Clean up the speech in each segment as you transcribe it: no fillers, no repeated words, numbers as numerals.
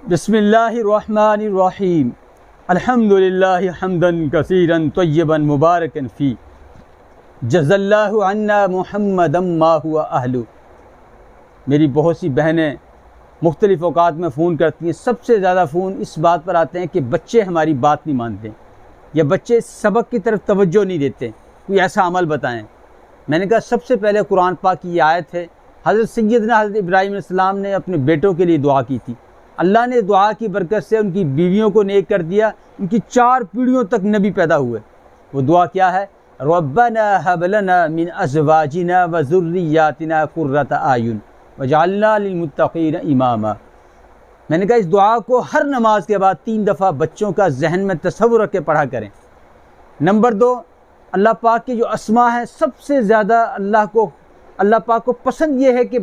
बिस्मिल्लाहिर्रहमानिर्रहीम अल्हम्दुलिल्लाहि हम्दन कसीरन तय्यबन मुबारकन फ़ी जज़ल्लाहु अन्ना मुहम्मदम मा हुआ अहलु। मेरी बहुत सी बहनें मुख्तलिफ़ औक़ात में फ़ोन करती हैं। सबसे ज़्यादा फ़ोन इस बात पर आते हैं कि बच्चे हमारी बात नहीं मानते या बच्चे सबक की तरफ तवज्जो नहीं देते, कोई ऐसा अमल बताएं। मैंने कहा सबसे पहले कुरान पाक की ये आयत है। हज़रत सैयदना हज़रत इब्राहीम अलैहिस्सलाम ने अपने बेटों के लिए दुआ की थी। अल्लाह ने दुआ की बरकत से उनकी बीवियों को नेक कर दिया, उनकी 4 पीढ़ियों तक नबी पैदा हुए। वो दुआ क्या है? रब्बना हब लना मिन अज़वाजिना व ज़ुर्रिय्यातिना क़ुर्रता आयुन वजअलना लिलमुत्तक़ीना इमामा। मैंने कहा इस दुआ को हर नमाज के बाद 3 दफ़ा बच्चों का जहन में तसव्वुर रख के पढ़ा करें। नंबर 2, अल्लाह पाक के जो अस्मा है सबसे ज़्यादा अल्लाह पाक को पसंद ये है कि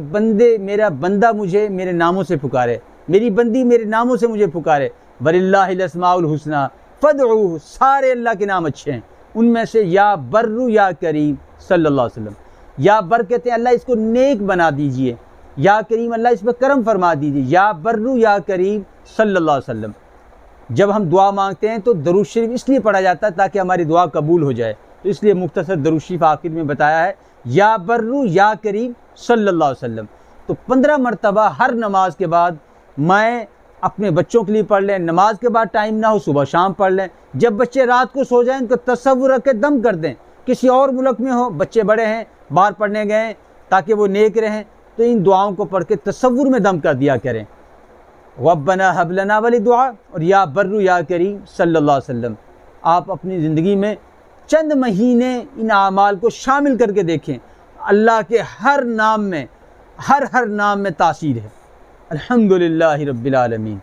मेरा बंदा मुझे मेरे नामों से पुकारे, मेरी बंदी मेरे नामों से मुझे पुकारे। वलिल्लाहिल अस्माउल हुस्ना फदऊहु, सारे अल्लाह के नाम अच्छे हैं। उनमें से या बर्रु या करीम सल्लल्लाहु अलैहि वसल्लम। या बर कहते हैं अल्लाह इसको नेक बना दीजिए, या करीम अल्लाह इस पर करम फरमा दीजिए। या बर्रु या करीम सल्लल्लाहु अलैहि वसल्लम। जब हम दुआ मांगते हैं तो दरूद शरीफ इसलिए पढ़ा जाता है ताकि हमारी दुआ कबूल हो जाए, तो इसलिए मुख्तसर दरूद शरीफ आखिर में बताया है या बर्रु या करीम सल्लल्लाहु अलैहि वसल्लम। तो 15 मरतबा हर नमाज के बाद मैं अपने बच्चों के लिए पढ़ लें। नमाज के बाद टाइम ना हो सुबह शाम पढ़ लें। जब बच्चे रात को सो जाएं उनको तसव्वुर रख के दम कर दें। किसी और मुल्क में हो, बच्चे बड़े हैं, बाहर पढ़ने गए ताकि वो नेक रहें, तो इन दुआओं को पढ़ के तसव्वुर में दम कर दिया करें। रब्बना हब लना वाली दुआ और या बर्रु या करीम सल्लल्लाहु अलैहि वसल्लम। आप अपनी ज़िंदगी में चंद महीने इन आमाल को शामिल करके देखें। अल्लाह के हर नाम में तासीर है। अल्हम्दुलिल्लाहि रब्बिल आलमीन।